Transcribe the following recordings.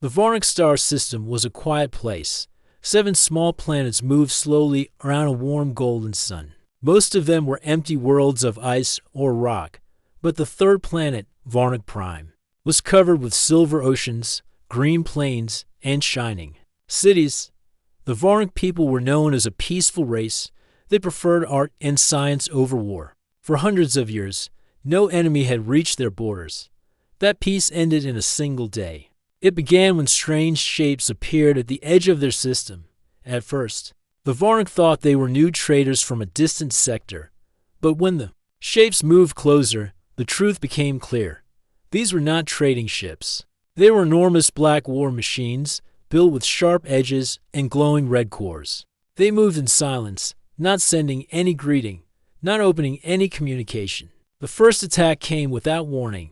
The Varnic star system was a quiet place. 7 small planets moved slowly around a warm golden sun. Most of them were empty worlds of ice or rock, but the third planet, Varnic Prime, was covered with silver oceans, green plains, and shining cities. The Varnic people were known as a peaceful race. They preferred art and science over war. For hundreds of years, no enemy had reached their borders. That peace ended in a single day. It began when strange shapes appeared at the edge of their system. At first, the Varnic thought they were new traders from a distant sector. But when the shapes moved closer, the truth became clear. These were not trading ships. They were enormous black war machines, built with sharp edges and glowing red cores. They moved in silence, not sending any greeting, not opening any communication. The first attack came without warning.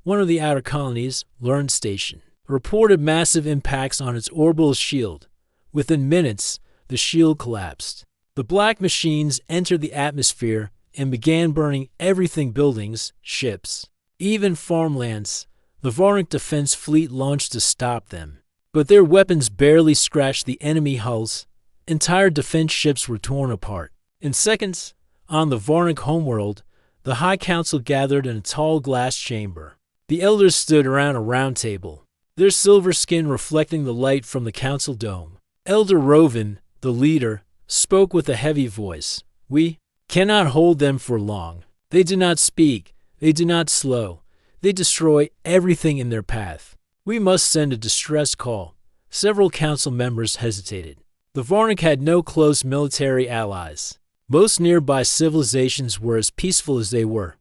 One of the outer colonies, Learn Station, reported massive impacts on its orbital shield. Within minutes, the shield collapsed. The black machines entered the atmosphere and began burning everything: buildings, ships, even farmlands. The Varnic Defense Fleet launched to stop them, but their weapons barely scratched the enemy hulls. Entire defense ships were torn apart. In seconds, on the Varnic homeworld, the High Council gathered in a tall glass chamber. The elders stood around a round table, their silver skin reflecting the light from the council dome. Elder Rovin, the leader, spoke with a heavy voice. "We cannot hold them for long. They do not speak. They do not slow. They destroy everything in their path. We must send a distress call." Several council members hesitated. The Varnic had no close military allies. Most nearby civilizations were as peaceful as they were.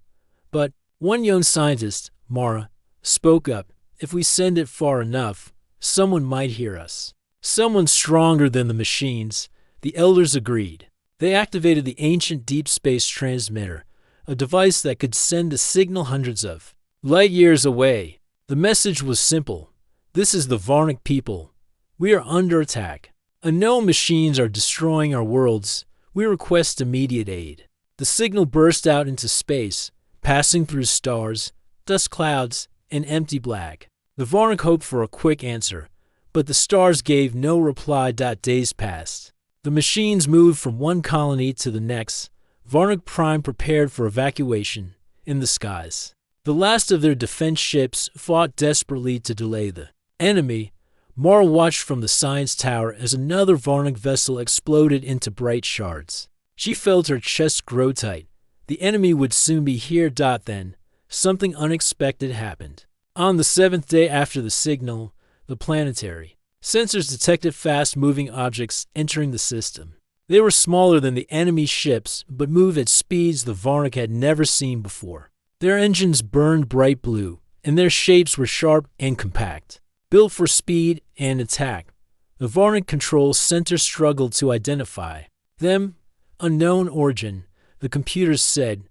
But one young scientist, Mara, spoke up. "If we send it far enough, someone might hear us." "Someone stronger than the machines," the elders agreed. They activated the ancient deep space transmitter, a device that could send a signal hundreds of light years away. The message was simple. "This is the Varnic people. We are under attack. Unknown machines are destroying our worlds. We request immediate aid." The signal burst out into space, passing through stars, dust clouds, and empty black. The Varnic hoped for a quick answer, but the stars gave no reply. Days passed. The machines moved from one colony to the next. Varnic Prime prepared for evacuation. In the skies, the last of their defense ships fought desperately to delay the enemy. Mara watched from the science tower as another Varnic vessel exploded into bright shards. She felt her chest grow tight. The enemy would soon be here. Then, something unexpected happened. On the 7th day after the signal, the planetary sensors detected fast-moving objects entering the system. They were smaller than the enemy ships, but moved at speeds the Varnic had never seen before. Their engines burned bright blue, and their shapes were sharp and compact, built for speed and attack. The Varnic control center struggled to identify them. Unknown origin, the computers said.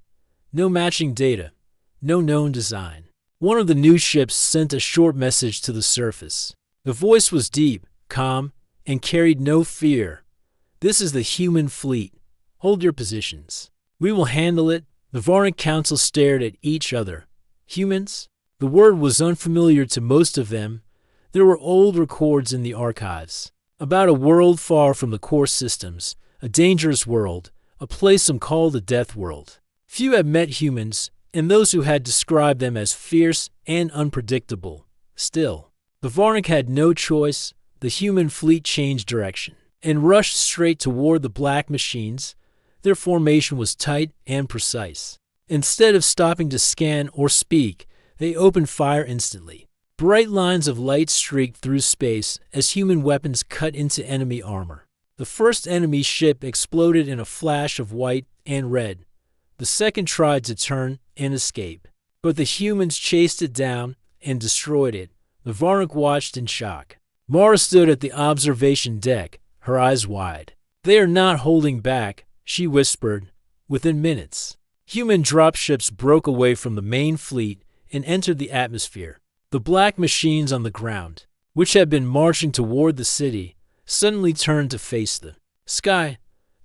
No matching data, no known design. One of the new ships sent a short message to the surface. The voice was deep, calm, and carried no fear. "This is the human fleet. Hold your positions. We will handle it." The Varnic Council stared at each other. Humans? The word was unfamiliar to most of them. There were old records in the archives about a world far from the core systems, a dangerous world, a place some called the Deathworld. Few had met humans, and those who had described them as fierce and unpredictable. Still, the Varnic had no choice. The human fleet changed direction and rushed straight toward the black machines. Their formation was tight and precise. Instead of stopping to scan or speak, they opened fire instantly. Bright lines of light streaked through space as human weapons cut into enemy armor. The first enemy ship exploded in a flash of white and red. The second tried to turn and escape, but the humans chased it down and destroyed it. The Varnic watched in shock. Mara stood at the observation deck, her eyes wide. "They are not holding back," she whispered. Within minutes, human dropships broke away from the main fleet and entered the atmosphere. The black machines on the ground, which had been marching toward the city, suddenly turned to face the sky.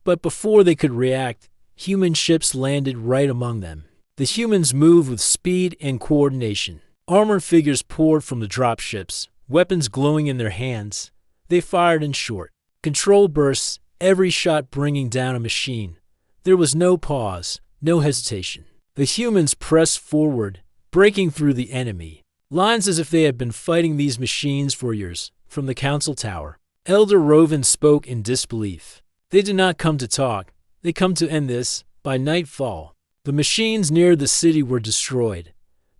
But before they could react, human ships landed right among them. The humans moved with speed and coordination. Armored figures poured from the dropships, weapons glowing in their hands. They fired in short, controlled bursts, every shot bringing down a machine. There was no pause, no hesitation. The humans pressed forward, breaking through the enemy lines as if they had been fighting these machines for years. From the council tower, Elder Rovan spoke in disbelief. They did not come to talk. They come to end this. By nightfall, the machines near the city were destroyed.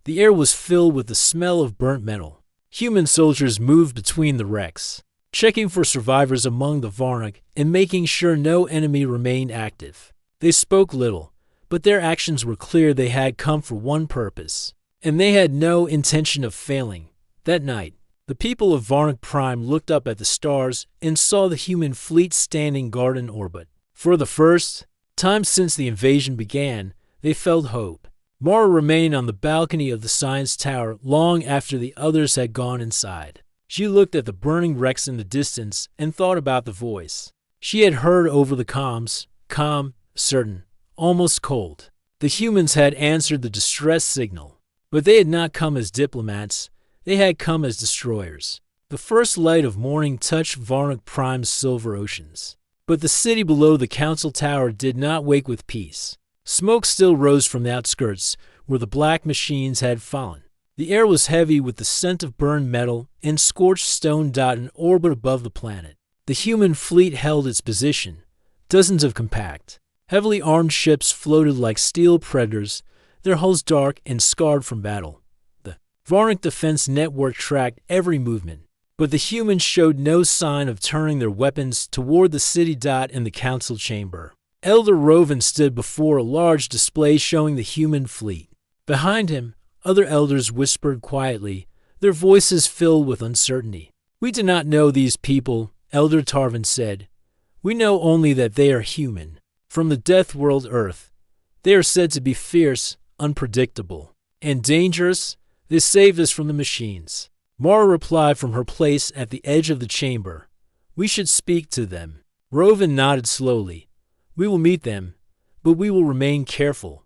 The air was filled with the smell of burnt metal. Human soldiers moved between the wrecks, checking for survivors among the Varnok and making sure no enemy remained active. They spoke little, but their actions were clear. They had come for one purpose, and they had no intention of failing. That night, the people of Varnok Prime looked up at the stars and saw the human fleet standing guard in orbit. For the first time since the invasion began, they felt hope. Mara remained on the balcony of the science tower long after the others had gone inside. She looked at the burning wrecks in the distance and thought about the voice she had heard over the comms, calm, certain, almost cold. The humans had answered the distress signal, but they had not come as diplomats. They had come as destroyers. The first light of morning touched Varnok Prime's silver oceans. But the city below the council tower did not wake with peace. Smoke still rose from the outskirts where the black machines had fallen. The air was heavy with the scent of burned metal and scorched stone in orbit above the planet. The human fleet held its position. Dozens of compact, heavily armed ships floated like steel predators, their hulls dark and scarred from battle. The Varnok defense network tracked every movement, but the humans showed no sign of turning their weapons toward the city. In the council chamber, Elder Rovan stood before a large display showing the human fleet. Behind him, other elders whispered quietly, their voices filled with uncertainty. "We do not know these people," Elder Tarvin said. "We know only that they are human. From the death world Earth. They are said to be fierce, unpredictable, and dangerous. They saved us from the machines." Mara replied from her place at the edge of the chamber. "We should speak to them." Rovan nodded slowly. "We will meet them, but we will remain careful.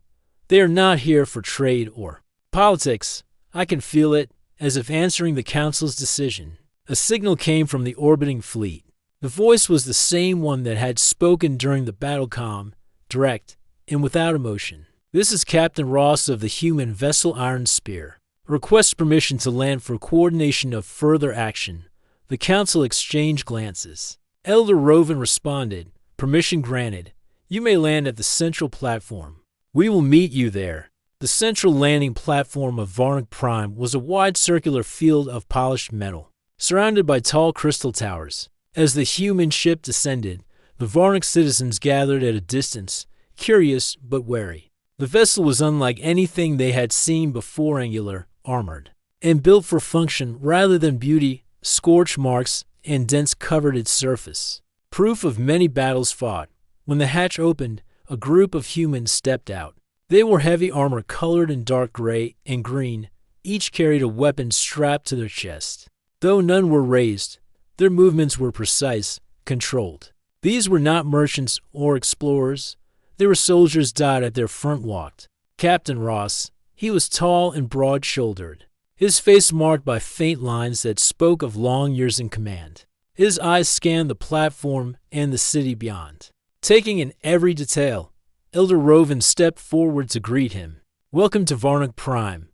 They are not here for trade or politics. I can feel it," as if answering the council's decision. A signal came from the orbiting fleet. The voice was the same one that had spoken during the battle, calm, direct, and without emotion. "This is Captain Ross of the human vessel Iron Spear. Request permission to land for coordination of further action." The council exchanged glances. Elder Rovan responded, "Permission granted. You may land at the central platform. We will meet you there." The central landing platform of Varnok Prime was a wide circular field of polished metal, surrounded by tall crystal towers. As the human ship descended, the Varnok citizens gathered at a distance, curious but wary. The vessel was unlike anything they had seen before, angular, armored, and built for function rather than beauty. Scorch marks and dents covered its surface, proof of many battles fought. When the hatch opened, a group of humans stepped out. They wore heavy armor colored in dark gray and green. Each carried a weapon strapped to their chest. Though none were raised, their movements were precise, controlled. These were not merchants or explorers. They were soldiers. At their front walked Captain Ross. He was tall and broad-shouldered, his face marked by faint lines that spoke of long years in command. His eyes scanned the platform and the city beyond, taking in every detail. Elder Rovan stepped forward to greet him. "Welcome to Varnok Prime.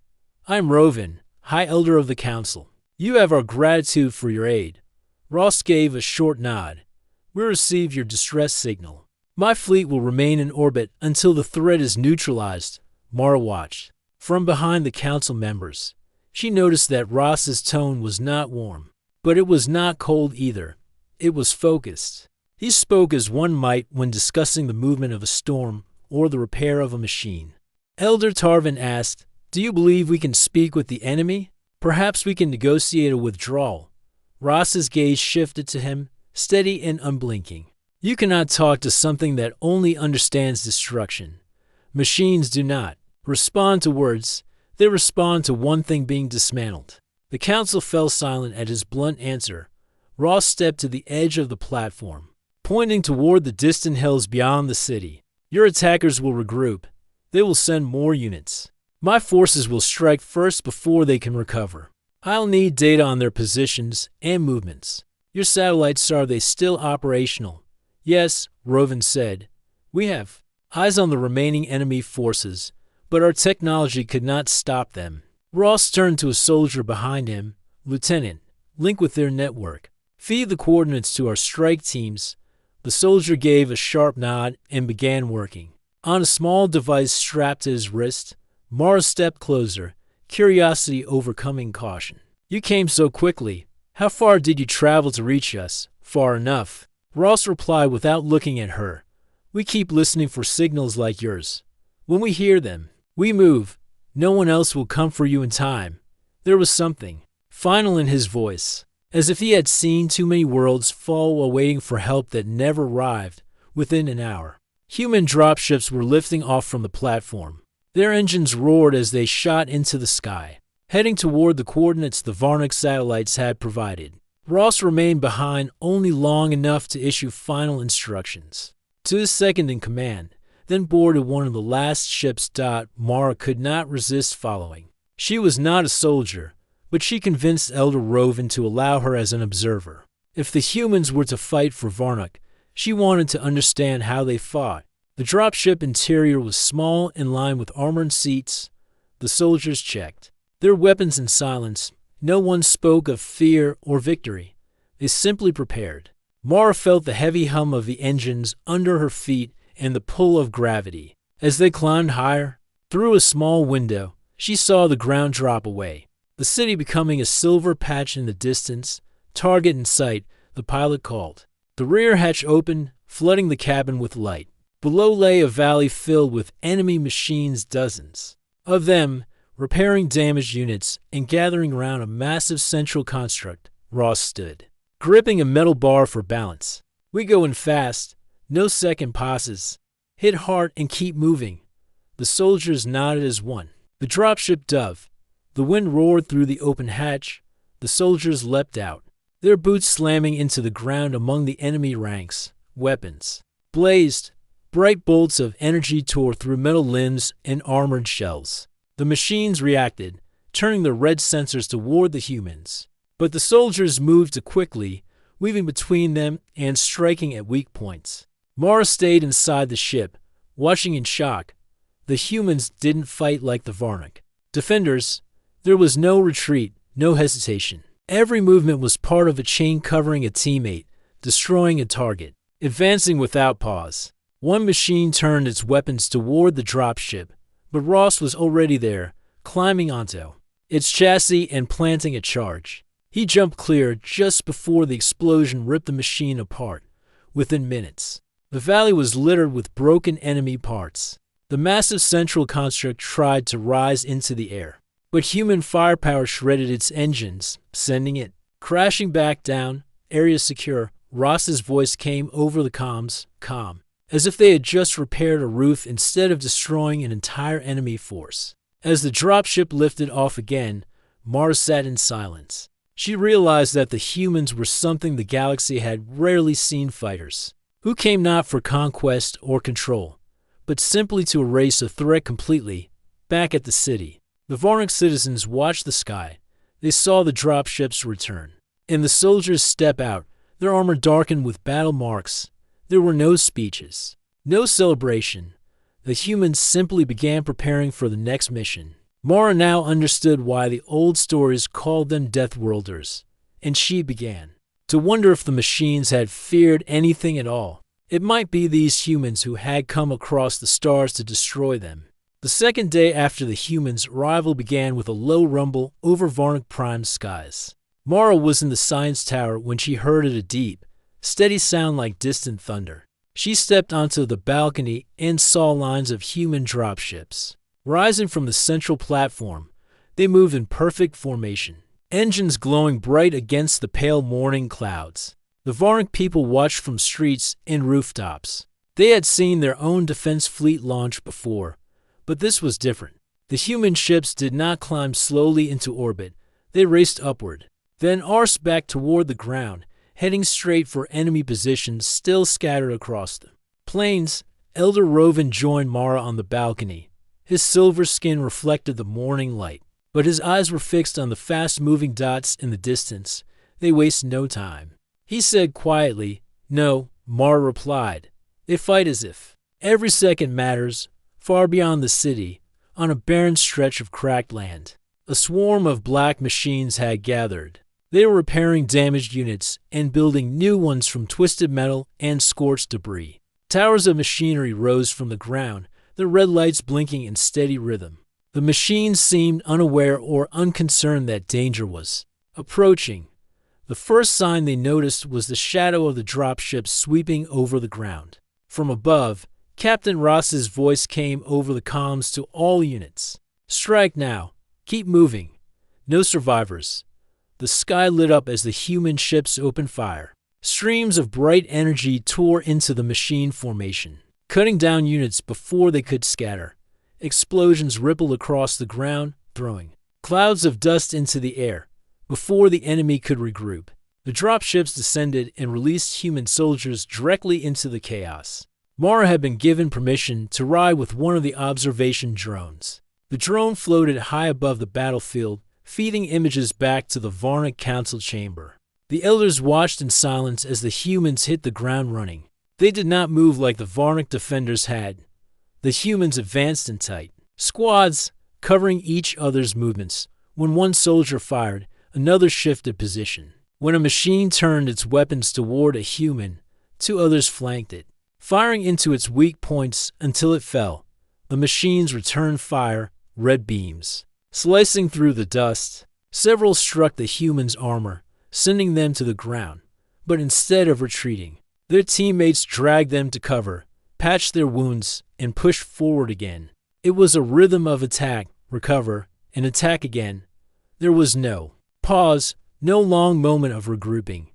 I am Rovan, High Elder of the Council. You have our gratitude for your aid." Ross gave a short nod. "We received your distress signal. My fleet will remain in orbit until the threat is neutralized." Mara watched from behind the council members. She noticed that Ross's tone was not warm, but it was not cold either. It was focused. He spoke as one might when discussing the movement of a storm or the repair of a machine. Elder Tarvin asked, "Do you believe we can speak with the enemy? Perhaps we can negotiate a withdrawal." Ross's gaze shifted to him, steady and unblinking. "You cannot talk to something that only understands destruction. Machines do not respond to words. They respond to one thing being dismantled." The council fell silent at his blunt answer. Ross stepped to the edge of the platform, pointing toward the distant hills beyond the city. "Your attackers will regroup. They will send more units. My forces will strike first before they can recover." I'll need data on their positions and movements. Your satellites, are they still operational? Yes, Rovan said. We have eyes on the remaining enemy forces, but our technology could not stop them. Ross turned to a soldier behind him. Lieutenant, link with their network. Feed the coordinates to our strike teams. The soldier gave a sharp nod and began working. On a small device strapped to his wrist, Mara stepped closer, curiosity overcoming caution. You came so quickly. How far did you travel to reach us? Far enough. Ross replied without looking at her. We keep listening for signals like yours. When we hear them, we move. No one else will come for you in time. There was something final in his voice, as if he had seen too many worlds fall while waiting for help that never arrived. Within an hour, human dropships were lifting off from the platform. Their engines roared as they shot into the sky, heading toward the coordinates the Varnic satellites had provided. Ross remained behind only long enough to issue final instructions to his second in command, then boarded one of the last ships. Mara could not resist following. She was not a soldier, but she convinced Elder Rovan to allow her as an observer. If the humans were to fight for Varnic, she wanted to understand how they fought. The dropship interior was small and lined with armored seats. The soldiers checked their weapons in silence. No one spoke of fear or victory. They simply prepared. Mara felt the heavy hum of the engines under her feet and the pull of gravity. As they climbed higher, through a small window, she saw the ground drop away, the city becoming a silver patch in the distance. Target in sight, the pilot called. The rear hatch opened, flooding the cabin with light. Below lay a valley filled with enemy machines, dozens of them, repairing damaged units and gathering around a massive central construct. Ross stood, gripping a metal bar for balance. We go in fast, no second passes. Hit hard and keep moving. The soldiers nodded as one. The dropship dove. The wind roared through the open hatch. The soldiers leapt out, their boots slamming into the ground among the enemy ranks. Weapons blazed. Bright bolts of energy tore through metal limbs and armored shells. The machines reacted, turning their red sensors toward the humans. But the soldiers moved quickly, weaving between them and striking at weak points. Mara stayed inside the ship, watching in shock. The humans didn't fight like the Varnic defenders. There was no retreat, no hesitation. Every movement was part of a chain covering a teammate, destroying a target, advancing without pause. One machine turned its weapons toward the dropship, but Ross was already there, climbing onto its chassis and planting a charge. He jumped clear just before the explosion ripped the machine apart. Within minutes, the valley was littered with broken enemy parts. The massive central construct tried to rise into the air, but human firepower shredded its engines, sending it crashing back down. Area secure. Ross's voice came over the comms, calm, as if they had just repaired a roof instead of destroying an entire enemy force. As the dropship lifted off again, Mara sat in silence. She realized that the humans were something the galaxy had rarely seen: fighters who came not for conquest or control, but simply to erase a threat completely. Back at the city, the Varnic citizens watched the sky. They saw the dropships return, and the soldiers step out, their armor darkened with battle marks. There were no speeches, no celebration. The humans simply began preparing for the next mission. Mara now understood why the old stories called them Deathworlders, and she began to wonder if the machines had feared anything at all. It might be these humans who had come across the stars to destroy them. The second day after the humans' arrival began with a low rumble over Varnic Prime skies. Mara was in the science tower when she heard it, a deep, steady sound like distant thunder. She stepped onto the balcony and saw lines of human dropships rising from the central platform. They moved in perfect formation, engines glowing bright against the pale morning clouds. The Varnic people watched from streets and rooftops. They had seen their own defense fleet launch before, but this was different. The human ships did not climb slowly into orbit. They raced upward, then arsed back toward the ground, heading straight for enemy positions still scattered across them. Planes. Elder Rovan joined Mara on the balcony. His silver skin reflected the morning light. but his eyes were fixed on the fast-moving dots in the distance. They wasted no time. He said quietly, "No," Mara replied. "They fight as if every second matters, far beyond the city, on a barren stretch of cracked land." A swarm of black machines had gathered. They were repairing damaged units and building new ones from twisted metal and scorched debris. Towers of machinery rose from the ground, their red lights blinking in steady rhythm. The machines seemed unaware or unconcerned that danger was approaching. The first sign they noticed was the shadow of the dropship sweeping over the ground. From above, Captain Ross's voice came over the comms to all units. "Strike now. Keep moving. No survivors." The sky lit up as the human ships opened fire. Streams of bright energy tore into the machine formation, cutting down units before they could scatter. Explosions rippled across the ground, throwing clouds of dust into the air. Before the enemy could regroup, the dropships descended and released human soldiers directly into the chaos. Mara had been given permission to ride with one of the observation drones. The drone floated high above the battlefield, feeding images back to the Varnic Council chamber. The elders watched in silence as the humans hit the ground running. They did not move like the Varnic defenders had. The humans advanced in tight squads, covering each other's movements. When one soldier fired, another shifted position. When a machine turned its weapons toward a human, two others flanked it, firing into its weak points until it fell. The machines returned fire, red beams slicing through the dust. Several struck the humans' armor, sending them to the ground. But instead of retreating, their teammates dragged them to cover, patched their wounds, and pushed forward again. It was a rhythm of attack, recover, and attack again. There was no pause, no long moment of regrouping.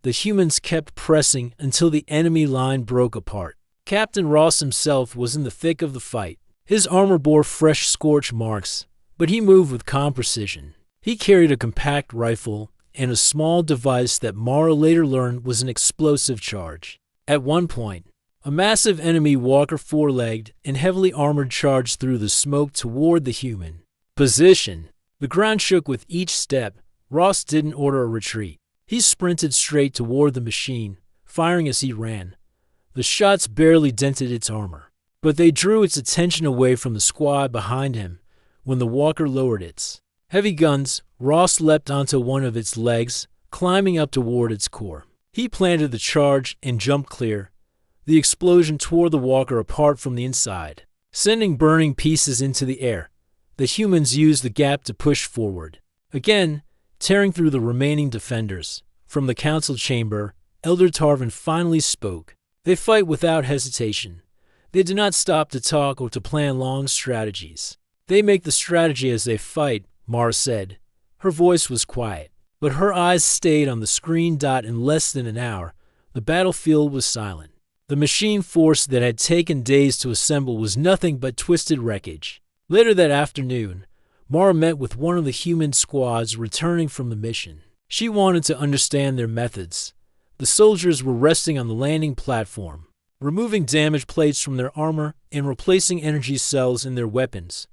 The humans kept pressing until the enemy line broke apart. Captain Ross himself was in the thick of the fight. His armor bore fresh scorch marks, but he moved with calm precision. He carried a compact rifle and a small device that Mara later learned was an explosive charge. At one point, a massive enemy walker four-legged and heavily armored charged through the smoke toward the human position. The ground shook with each step. Ross didn't order a retreat. He sprinted straight toward the machine, firing as he ran. The shots barely dented its armor, but they drew its attention away from the squad behind him. When the walker lowered its heavy guns, Ross leapt onto one of its legs, climbing up toward its core. He planted the charge and jumped clear. The explosion tore the walker apart from the inside, sending burning pieces into the air. The humans used the gap to push forward, again tearing through the remaining defenders. From the council chamber, Elder Tarvin finally spoke. "They fight without hesitation. They do not stop to talk or to plan long strategies. They make the strategy as they fight," Mara said. Her voice was quiet, but her eyes stayed on the screen. In less than an hour, the battlefield was silent. The machine force that had taken days to assemble was nothing but twisted wreckage. Later that afternoon, Mara met with one of the human squads returning from the mission. She wanted to understand their methods. The soldiers were resting on the landing platform, removing damaged plates from their armor and replacing energy cells in their weapons.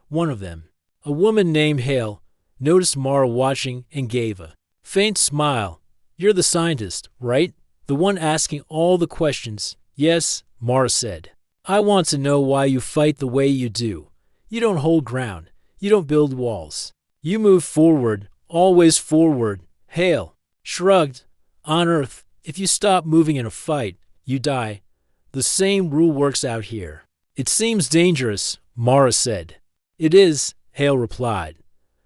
One of them, a woman named Hale, noticed Mara watching and gave a faint smile. "You're the scientist, right? The one asking all the questions." "Yes," Mara said. "I want to know why you fight the way you do. You don't hold ground. You don't build walls. You move forward, always forward." Hale shrugged. "On Earth, if you stop moving in a fight, you die. The same rule works out here." "It seems dangerous," Mara said. "It is," Hale replied.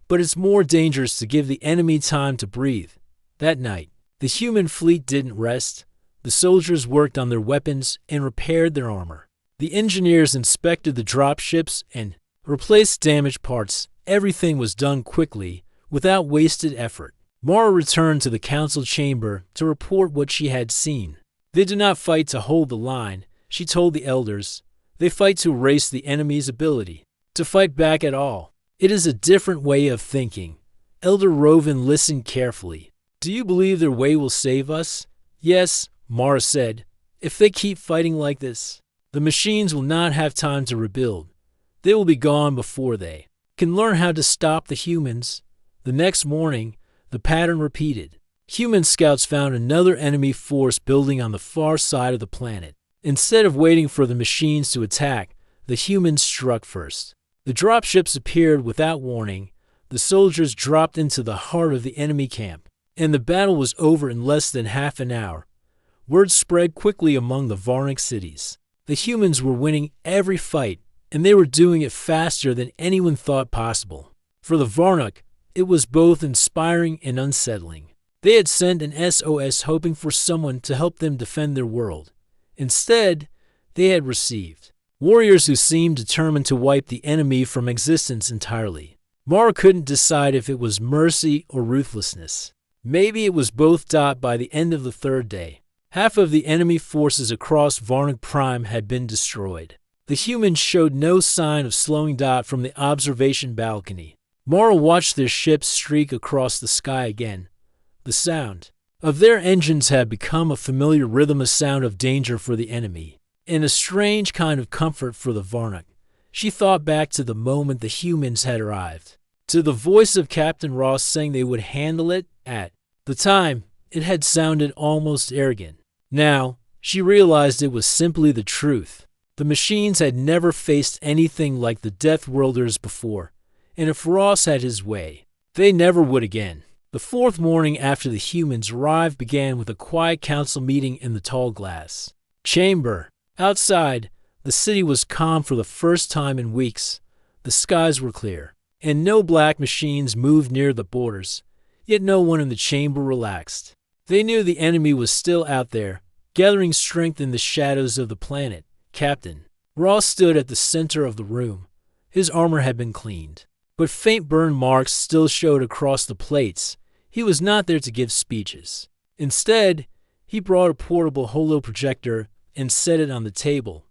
"But it's more dangerous to give the enemy time to breathe." That night, the human fleet didn't rest. The soldiers worked on their weapons and repaired their armor. The engineers inspected the dropships and replaced damaged parts. Everything was done quickly, without wasted effort. Mara returned to the council chamber to report what she had seen. "They do not fight to hold the line," she told the elders. "They fight to erase the enemy's ability to fight back at all. It is a different way of thinking." Elder Rovin listened carefully. "Do you believe their way will save us?" "Yes," Mara said. "If they keep fighting like this, the machines will not have time to rebuild. They will be gone before they can learn how to stop the humans. The next morning, the pattern repeated. Human scouts found another enemy force building on the far side of the planet. Instead of waiting for the machines to attack, the humans struck first. The dropships appeared without warning. The soldiers dropped into the heart of the enemy camp, and the battle was over in less than half an hour. Word spread quickly among the Varnic cities. The humans were winning every fight, and they were doing it faster than anyone thought possible. For the Varnic, it was both inspiring and unsettling. They had sent an SOS hoping for someone to help them defend their world. Instead, they had received warriors who seemed determined to wipe the enemy from existence entirely. Mara couldn't decide if it was mercy or ruthlessness. Maybe it was both. By the end of the third day, half of the enemy forces across Varnic Prime had been destroyed. The humans showed no sign of slowing. From the observation balcony, Mara watched their ships streak across the sky again. The sound of their engines had become a familiar rhythm, a sound of danger for the enemy, and a strange kind of comfort for the Varnic. She thought back to the moment the humans had arrived, to the voice of Captain Ross saying they would handle it. At the time, it had sounded almost arrogant. Now, she realized it was simply the truth. The machines had never faced anything like the Deathworlders before, and if Ross had his way, they never would again. The fourth morning after the humans arrived began with a quiet council meeting in the tall glass chamber. Outside, the city was calm for the first time in weeks. The skies were clear, and no black machines moved near the borders. Yet no one in the chamber relaxed. They knew the enemy was still out there, gathering strength in the shadows of the planet. Captain Ross stood at the center of the room. His armor had been cleaned, but faint burn marks still showed across the plates. He was not there to give speeches. Instead, he brought a portable holoprojector and set it on the table.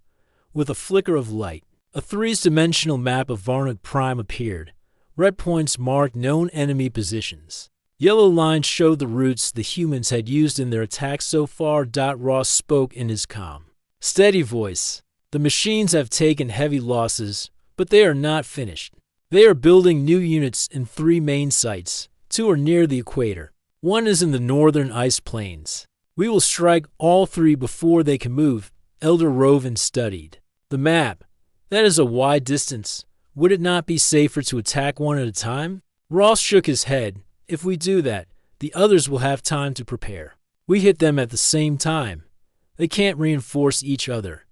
With a flicker of light, a three-dimensional map of Varnic Prime appeared. Red points marked known enemy positions. Yellow lines showed the routes the humans had used in their attacks so far. Ross spoke in his calm, steady voice. The machines have taken heavy losses, but they are not finished. They are building new units in 3 main sites. 2 are near the equator. 1 is in the northern ice plains. We will strike all 3 before they can move. Elder Roven studied the map. That is a wide distance. Would it not be safer to attack one at a time? Ross shook his head. If we do that, the others will have time to prepare. We hit them at the same time. They can't reinforce each other.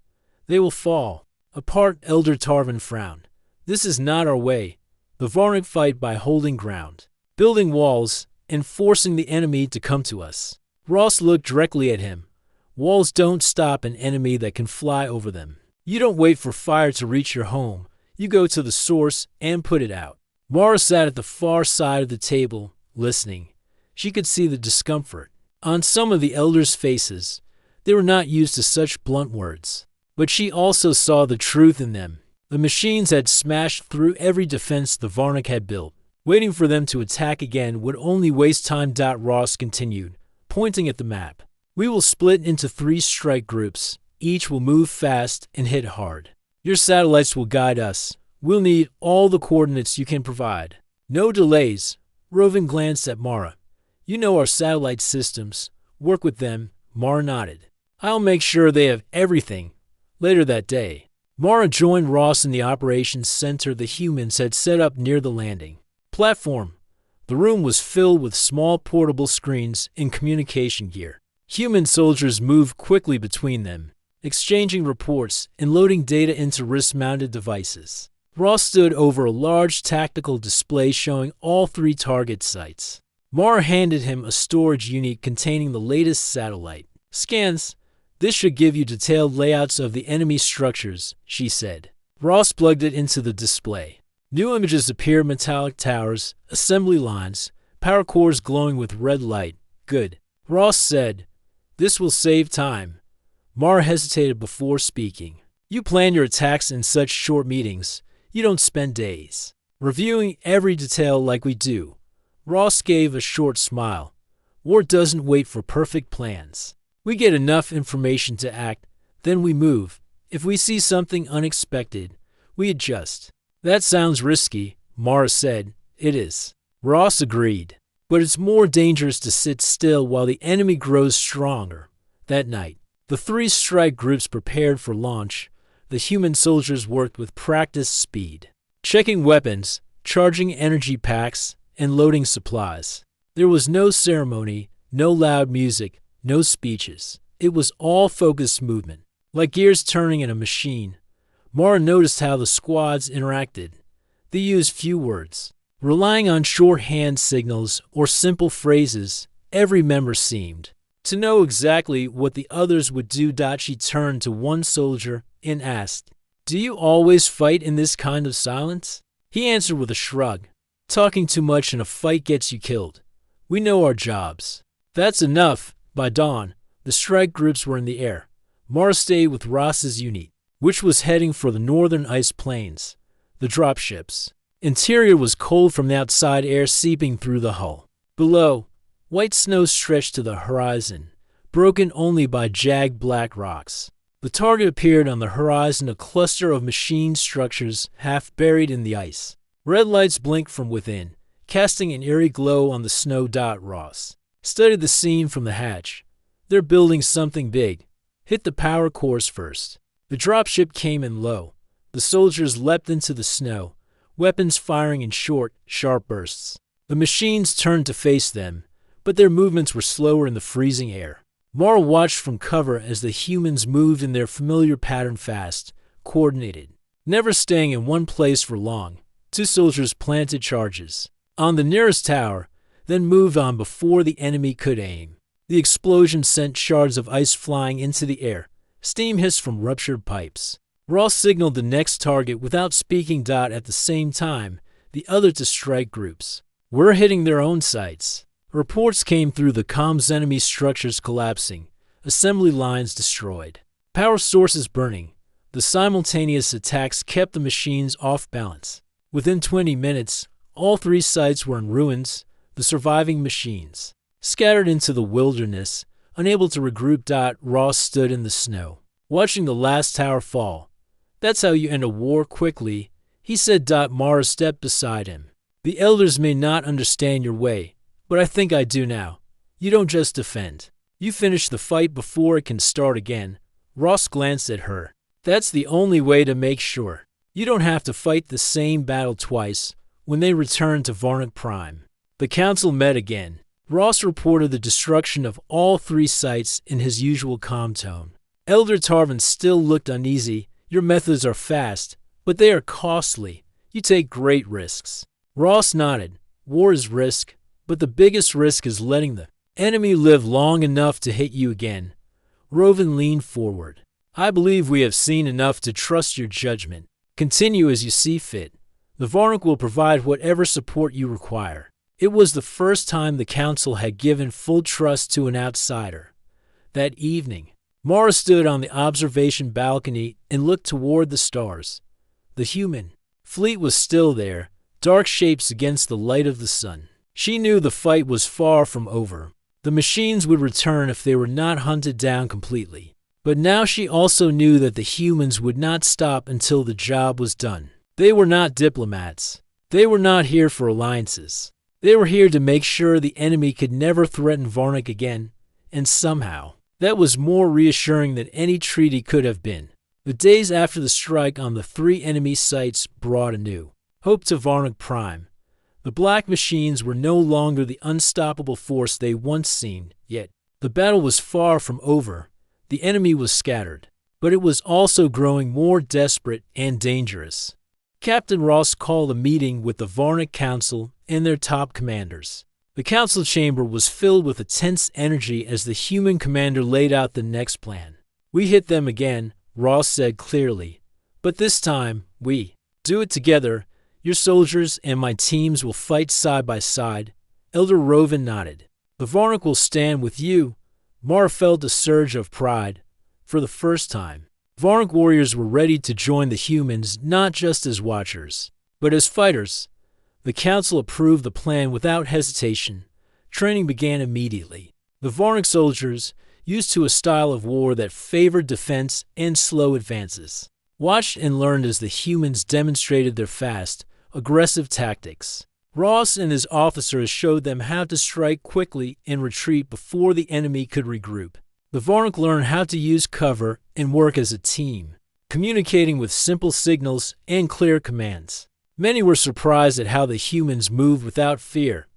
They will fall apart. Elder Tarvin frowned. This is not our way. The Varnic fight by holding ground, building walls, and forcing the enemy to come to us. Ross looked directly at him. Walls don't stop an enemy that can fly over them. You don't wait for fire to reach your home. You go to the source and put it out. Mara sat at the far side of the table, listening. She could see the discomfort on some of the elders' faces. They were not used to such blunt words, but she also saw the truth in them. The machines had smashed through every defense the Varnic had built. Waiting for them to attack again would only waste time. Ross continued, pointing at the map. We will split into 3 strike groups. Each will move fast and hit hard. Your satellites will guide us. We'll need all the coordinates you can provide. No delays. Roven glanced at Mara. You know our satellite systems. Work with them. Mara nodded. I'll make sure they have everything. Later that day, Mara joined Ross in the operations center the humans had set up near the landing platform. The room was filled with small portable screens and communication gear. Human soldiers moved quickly between them, exchanging reports and loading data into wrist-mounted devices. Ross stood over a large tactical display showing all 3 target sites. Mara handed him a storage unit containing the latest satellite scans. This should give you detailed layouts of the enemy structures, she said. Ross plugged it into the display. New images appeared: metallic towers, assembly lines, power cores glowing with red light. Good, Ross said. This will save time. Mara hesitated before speaking. You plan your attacks in such short meetings. You don't spend days reviewing every detail like we do. Ross gave a short smile. War doesn't wait for perfect plans. We get enough information to act, then we move. If we see something unexpected, we adjust. That sounds risky, Mara said. It is. Ross agreed. But it's more dangerous to sit still while the enemy grows stronger. That night, the three strike groups prepared for launch. The human soldiers worked with practiced speed, checking weapons, charging energy packs, and loading supplies. There was no ceremony, no loud music, no speeches. It was all focused movement, like gears turning in a machine. Mara noticed how the squads interacted. They used few words, relying on shorthand signals or simple phrases. Every member seemed to know exactly what the others would do. She turned to one soldier and asked, "Do you always fight in this kind of silence?" He answered with a shrug. "Talking too much in a fight gets you killed. We know our jobs." That's enough. By dawn, the strike groups were in the air. Mara stayed with Ross's unit, which was heading for the northern ice plains, the dropships. Interior was cold from the outside air seeping through the hull. Below, white snow stretched to the horizon, broken only by jagged black rocks. The target appeared on the horizon, a cluster of machine structures half buried in the ice. Red lights blinked from within, casting an eerie glow on the snow. Ross studied the scene from the hatch. They're building something big. Hit the power cores first. The dropship came in low. The soldiers leapt into the snow, weapons firing in short, sharp bursts. The machines turned to face them, but their movements were slower in the freezing air. Mara watched from cover as the humans moved in their familiar pattern, fast, coordinated, never staying in one place for long. Two soldiers planted charges on the nearest tower, then moved on before the enemy could aim. The explosion sent shards of ice flying into the air. Steam hissed from ruptured pipes. Ross signaled the next target without speaking. At the same time, the other two strike groups were hitting their own sites. Reports came through the comms: enemy structures collapsing, assembly lines destroyed, power sources burning. The simultaneous attacks kept the machines off balance. Within 20 minutes, all three sites were in ruins, the surviving machines scattered into the wilderness, unable to regroup. Ross stood in the snow, watching the last tower fall. "That's how you end a war quickly," he said. Mara stepped beside him. "The elders may not understand your way, but I think I do now. You don't just defend. You finish the fight before it can start again." Ross glanced at her. "That's the only way to make sure you don't have to fight the same battle twice." When they returned to Varnic Prime, the council met again. Ross reported the destruction of all three sites in his usual calm tone. Elder Tarvin still looked uneasy. "Your methods are fast, but they are costly. You take great risks." Ross nodded. "War is risk, but the biggest risk is letting the enemy live long enough to hit you again." Rovin leaned forward. "I believe we have seen enough to trust your judgment. Continue as you see fit. The Varnic will provide whatever support you require." It was the first time the council had given full trust to an outsider. That evening, Mara stood on the observation balcony and looked toward the stars. The human fleet was still there, dark shapes against the light of the sun. She knew the fight was far from over. The machines would return if they were not hunted down completely. But now she also knew that the humans would not stop until the job was done. They were not diplomats. They were not here for alliances. They were here to make sure the enemy could never threaten Varnic again, and somehow, that was more reassuring than any treaty could have been. The days after the strike on the three enemy sites brought a new hope to Varnic Prime. The black machines were no longer the unstoppable force they once seemed, yet the battle was far from over. The enemy was scattered, but it was also growing more desperate and dangerous. Captain Ross called a meeting with the Varnic Council and their top commanders. The council chamber was filled with a tense energy as the human commander laid out the next plan. "We hit them again," Ross said clearly. "But this time, we do it together. Your soldiers and my teams will fight side by side." Elder Rovin nodded. "The Varnic will stand with you." Mara felt a surge of pride. For the first time, Varnic warriors were ready to join the humans, not just as watchers, but as fighters. The council approved the plan without hesitation. Training began immediately. The Varnic soldiers, used to a style of war that favored defense and slow advances, watched and learned as the humans demonstrated their fast, aggressive tactics. Ross and his officers showed them how to strike quickly and retreat before the enemy could regroup. The Varnik learned how to use cover and work as a team, communicating with simple signals and clear commands. Many were surprised at how the humans moved without fear.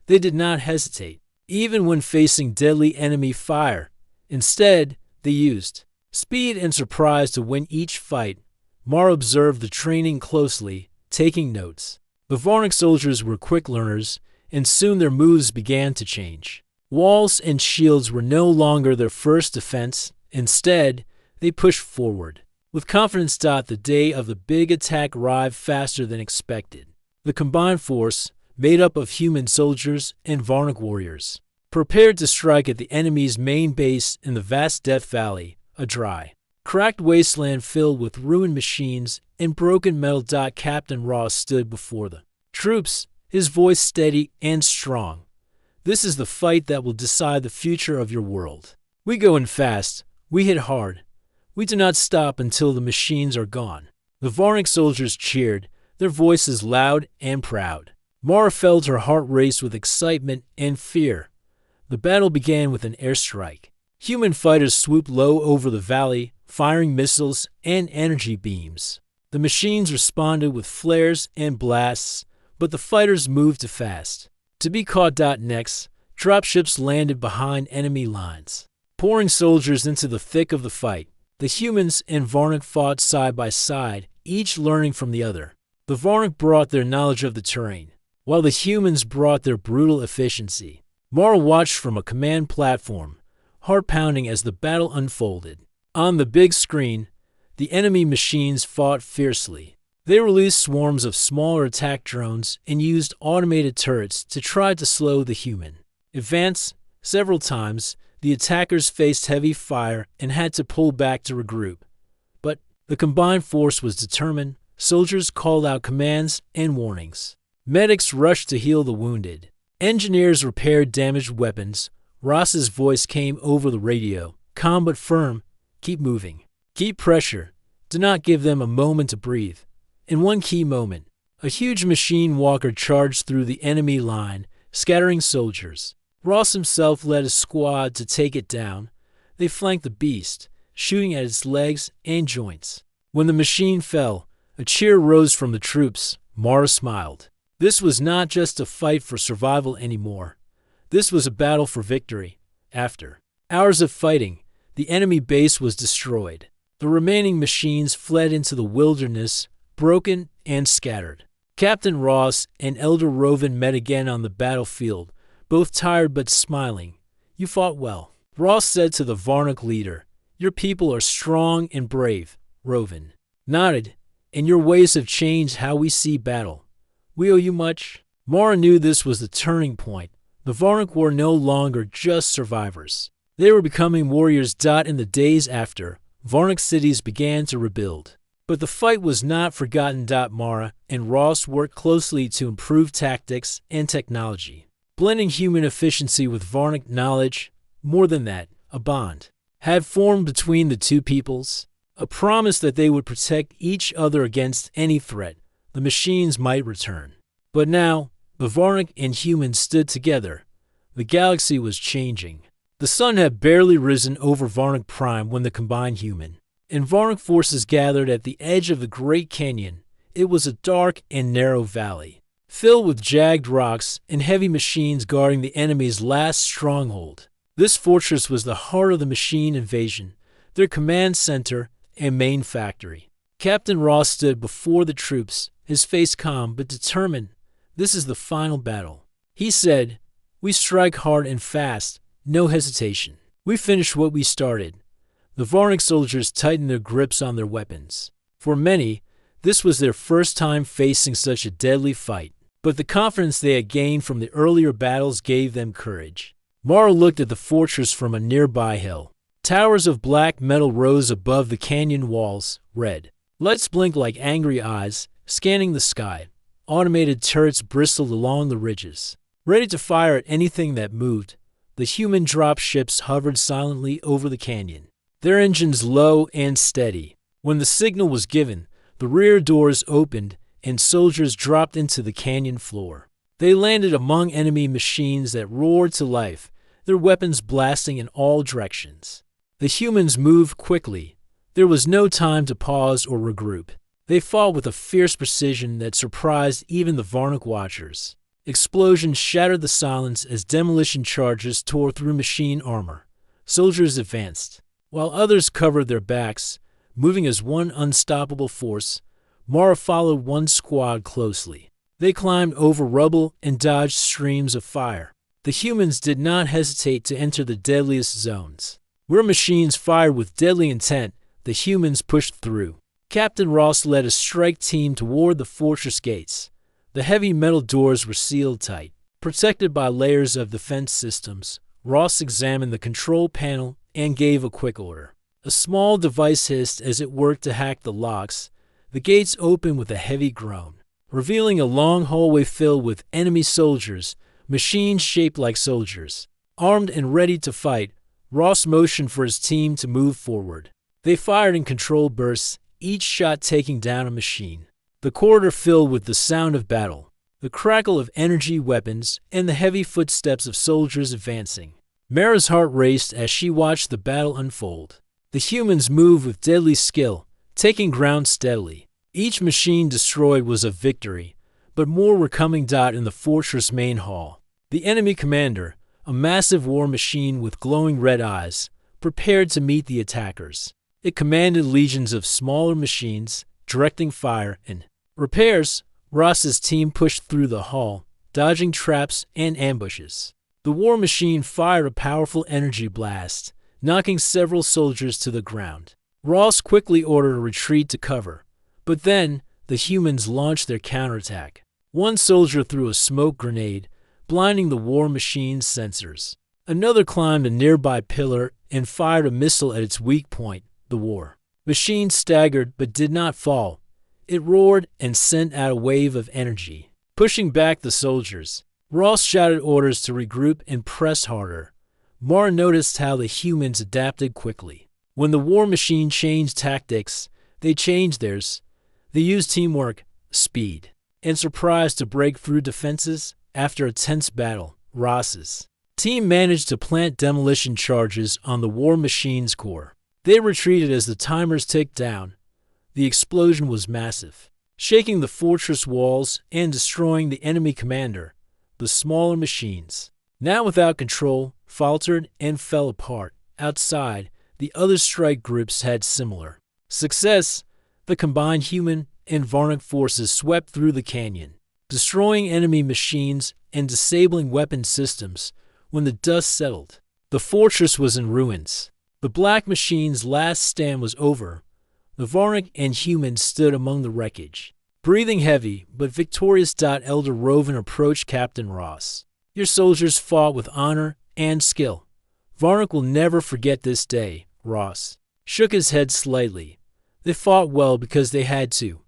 They did not hesitate, even when facing deadly enemy fire. Instead, they used speed and surprise to win each fight. Mar observed the training closely, taking notes. The Varnik soldiers were quick learners, and soon their moves began to change. Walls and shields were no longer their first defense. Instead, they pushed forward. With confidence, the day of the big attack arrived faster than expected. The combined force, made up of human soldiers and Varnik warriors, prepared to strike at the enemy's main base in the vast Death Valley, a dry, cracked wasteland filled with ruined machines and broken metal. Captain Ross stood before the troops, his voice steady and strong. This is the fight that will decide the future of your world. We go in fast, we hit hard. We do not stop until the machines are gone. The Varnik soldiers cheered, their voices loud and proud. Mara felt her heart race with excitement and fear. The battle began with an airstrike. Human fighters swooped low over the valley, firing missiles and energy beams. The machines responded with flares and blasts, but the fighters moved too fast to be caught. Next, dropships landed behind enemy lines, pouring soldiers into the thick of the fight. The humans and Varnik fought side by side, each learning from the other. The Varnik brought their knowledge of the terrain, while the humans brought their brutal efficiency. Mara watched from a command platform, heart pounding as the battle unfolded. On the big screen, the enemy machines fought fiercely. They released swarms of smaller attack drones and used automated turrets to try to slow the human advance. Several times, the attackers faced heavy fire and had to pull back to regroup. But the combined force was determined. Soldiers called out commands and warnings. Medics rushed to heal the wounded. Engineers repaired damaged weapons. Ross's voice came over the radio, calm but firm. Keep moving. Keep pressure. Do not give them a moment to breathe. In one key moment, a huge machine walker charged through the enemy line, scattering soldiers. Ross himself led a squad to take it down. They flanked the beast, shooting at its legs and joints. When the machine fell, a cheer rose from the troops. Mara smiled. This was not just a fight for survival anymore. This was a battle for victory. After hours of fighting, the enemy base was destroyed. The remaining machines fled into the wilderness, broken and scattered. Captain Ross and Elder Rovan met again on the battlefield, both tired but smiling. You fought well, Ross said to the Varnik leader. Your people are strong and brave. Rovan nodded. And your ways have changed how we see battle. We owe you much. Mara knew this was the turning point. The Varnik were no longer just survivors. They were becoming warriors. In the days after, Varnik cities began to rebuild. But the fight was not forgotten. Mara and Ross worked closely to improve tactics and technology, blending human efficiency with Varnik knowledge. More than that, a bond had formed between the two peoples, a promise that they would protect each other against any threat. The machines might return. But now, the Varnik and humans stood together. The galaxy was changing. The sun had barely risen over Varnik Prime when the combined human and Varnik forces gathered at the edge of the Great Canyon. It was a dark and narrow valley, filled with jagged rocks and heavy machines guarding the enemy's last stronghold. This fortress was the heart of the machine invasion, their command center and main factory. Captain Ross stood before the troops, his face calm but determined. This is the final battle. He said, we strike hard and fast, no hesitation. We finish what we started. The Varnik soldiers tightened their grips on their weapons. For many, this was their first time facing such a deadly fight, but the confidence they had gained from the earlier battles gave them courage. Mara looked at the fortress from a nearby hill. Towers of black metal rose above the canyon walls, red lights blinked like angry eyes, scanning the sky. Automated turrets bristled along the ridges, ready to fire at anything that moved. The human drop ships hovered silently over the canyon, their engines low and steady. When the signal was given, the rear doors opened and soldiers dropped into the canyon floor. They landed among enemy machines that roared to life, their weapons blasting in all directions. The humans moved quickly. There was no time to pause or regroup. They fought with a fierce precision that surprised even the Varnic watchers. Explosions shattered the silence as demolition charges tore through machine armor. Soldiers advanced, while others covered their backs, moving as one unstoppable force. Mara followed one squad closely. They climbed over rubble and dodged streams of fire. The humans did not hesitate to enter the deadliest zones. Where machines fired with deadly intent, the humans pushed through. Captain Ross led a strike team toward the fortress gates. The heavy metal doors were sealed tight. Protected by layers of defense systems, Ross examined the control panel and gave a quick order. A small device hissed as it worked to hack the locks. The gates opened with a heavy groan, revealing a long hallway filled with enemy soldiers, machines shaped like soldiers. Armed and ready to fight, Ross motioned for his team to move forward. They fired in controlled bursts, each shot taking down a machine. The corridor filled with the sound of battle, the crackle of energy weapons, and the heavy footsteps of soldiers advancing. Mara's heart raced as she watched the battle unfold. The humans moved with deadly skill, taking ground steadily. Each machine destroyed was a victory, but more were coming. In the fortress main hall, the enemy commander, a massive war machine with glowing red eyes, prepared to meet the attackers. It commanded legions of smaller machines, directing fire and repairs. Ross's team pushed through the hall, dodging traps and ambushes. The war machine fired a powerful energy blast, knocking several soldiers to the ground. Ross quickly ordered a retreat to cover, but then the humans launched their counterattack. One soldier threw a smoke grenade, blinding the war machine's sensors. Another climbed a nearby pillar and fired a missile at its weak point, the war machine staggered but did not fall. It roared and sent out a wave of energy, pushing back the soldiers. Ross shouted orders to regroup and press harder. Mara noticed how the humans adapted quickly. When the war machine changed tactics, they changed theirs. They used teamwork, speed, and surprise to break through defenses. After a tense battle, Ross's team managed to plant demolition charges on the war machine's core. They retreated as the timers ticked down. The explosion was massive, shaking the fortress walls and destroying the enemy commander. The smaller machines, now without control, faltered and fell apart. Outside, the other strike groups had similar success. The combined human and Varnic forces swept through the canyon, destroying enemy machines and disabling weapon systems. When the dust settled, the fortress was in ruins. The Black Machine's last stand was over. The Varnic and humans stood among the wreckage, breathing heavy but victorious. Elder Rovan approached Captain Ross. Your soldiers fought with honor and skill. Varnic will never forget this day. Ross shook his head slightly. They fought well because they had to.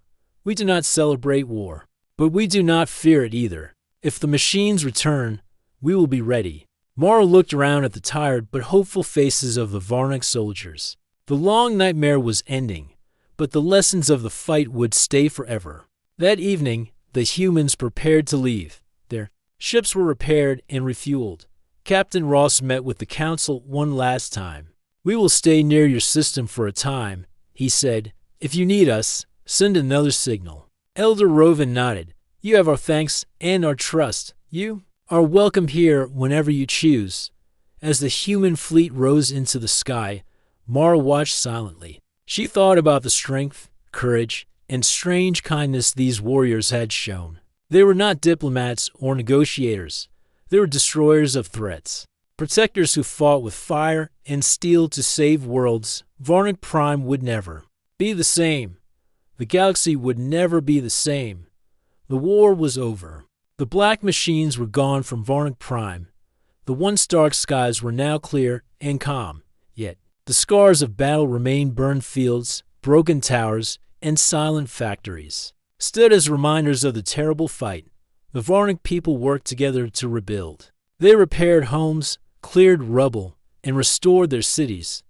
We do not celebrate war, but we do not fear it either. If the machines return, we will be ready. Mara looked around at the tired but hopeful faces of the Varnic soldiers. The long nightmare was ending, but the lessons of the fight would stay forever. That evening, the humans prepared to leave. Their ships were repaired and refueled. Captain Ross met with the council one last time. We will stay near your system for a time, he said. If you need us, send another signal. Elder Rovan nodded. You have our thanks and our trust. You are welcome here whenever you choose. As the human fleet rose into the sky, Mara watched silently. She thought about the strength, courage, and strange kindness these warriors had shown. They were not diplomats or negotiators. They were destroyers of threats, protectors who fought with fire and steel to save worlds. Varnic Prime would never be the same. The galaxy would never be the same. The war was over. The Black Machines were gone from Varnic Prime. The once dark skies were now clear and calm, yet the scars of battle remained. Burned fields, broken towers, and silent factories stood as reminders of the terrible fight. The Varnic people worked together to rebuild. They repaired homes, cleared rubble, and restored their cities.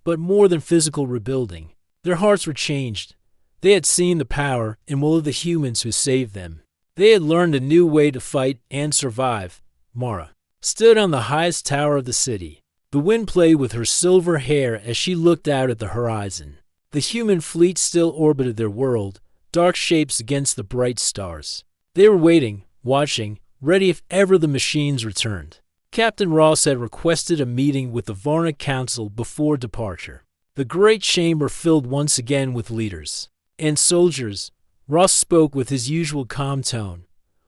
But more than physical rebuilding, their hearts were changed. They had seen the power and will of the humans who saved them. They had learned a new way to fight and survive. Mara stood on the highest tower of the city. The wind played with her silver hair as she looked out at the horizon. The human fleet still orbited their world, dark shapes against the bright stars. They were waiting, watching, ready if ever the machines returned. Captain Ross had requested a meeting with the Varnic Council before departure. The great chamber filled once again with leaders and soldiers. Ross spoke with his usual calm tone.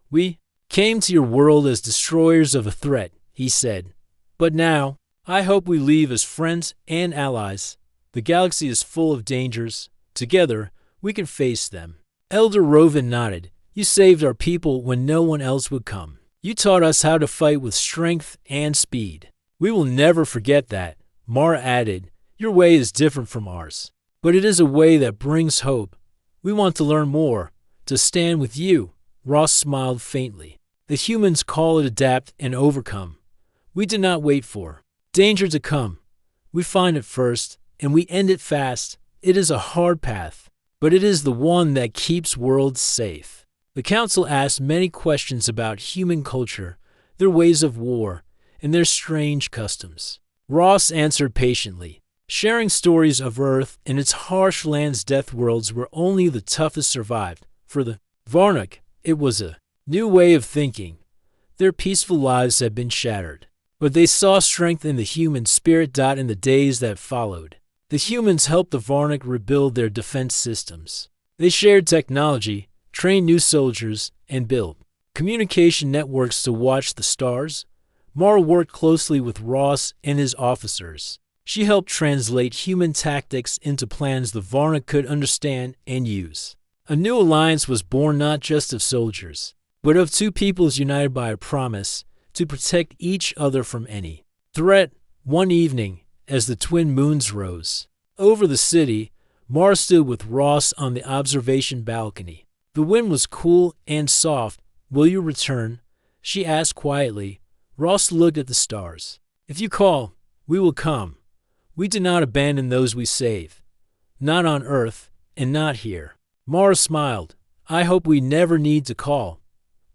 "We came to your world as destroyers of a threat," he said. "But now, I hope we leave as friends and allies. The galaxy is full of dangers. Together, we can face them." Elder Rovin nodded. "You saved our people when no one else would come. You taught us how to fight with strength and speed. We will never forget that." Mara added, "Your way is different from ours, but it is a way that brings hope. We want to learn more, to stand with you." Ross smiled faintly. "The humans call it adapt and overcome. We do not wait for danger to come. We find it first, and we end it fast. It is a hard path, but it is the one that keeps worlds safe." The council asked many questions about human culture, their ways of war, and their strange customs. Ross answered patiently, sharing stories of Earth and its harsh lands. Deathworlds where only the toughest survived. For the Varnic, it was a new way of thinking. Their peaceful lives had been shattered, but they saw strength in the human spirit. In the days that followed, the humans helped the Varnic rebuild their defense systems. They shared technology, trained new soldiers, and built communication networks to watch the stars. Mara worked closely with Ross and his officers. She helped translate human tactics into plans the Varnic could understand and use. A new alliance was born, not just of soldiers, but of two peoples united by a promise to protect each other from any threat. One evening, as the twin moons rose over the city, Mara stood with Ross on the observation balcony. The wind was cool and soft. "Will you return?" she asked quietly. Ross looked at the stars. "If you call, we will come. We do not abandon those we save. Not on Earth, and not here." Mara smiled. "I hope we never need to call.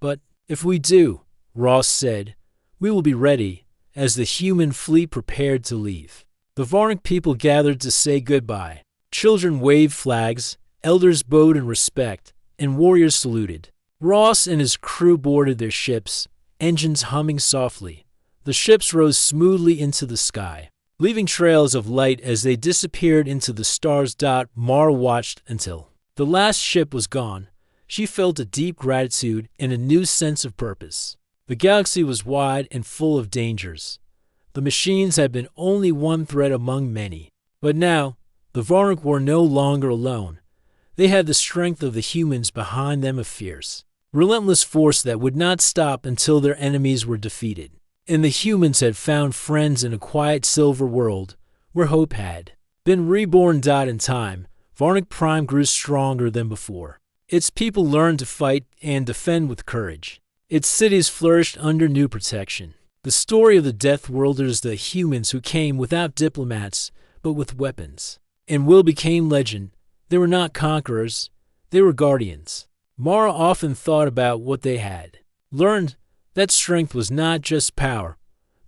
But if we do," Ross said, "we will be ready." As the human fleet prepared to leave, the Varnic people gathered to say goodbye. Children waved flags, elders bowed in respect, and warriors saluted. Ross and his crew boarded their ships, engines humming softly. The ships rose smoothly into the sky, leaving trails of light as they disappeared into the stars. Mara watched until the last ship was gone. She felt a deep gratitude and a new sense of purpose. The galaxy was wide and full of dangers. The machines had been only one threat among many. But now, the Varnic were no longer alone. They had the strength of the humans behind them, a fierce, relentless force that would not stop until their enemies were defeated. And the humans had found friends in a quiet silver world where hope had been reborn. In time, Varnic Prime grew stronger than before. Its people learned to fight and defend with courage. Its cities flourished under new protection. The story of the Deathworlders, the humans who came without diplomats but with weapons, and will became legend. They were not conquerors, they were guardians. Mara often thought about what they had learned. That strength was not just power,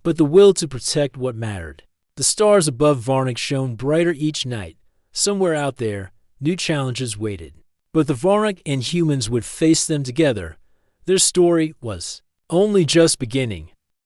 but the will to protect what mattered. The stars above Varnic shone brighter each night. Somewhere out there, new challenges waited. But the Varnic and humans would face them together. Their story was only just beginning.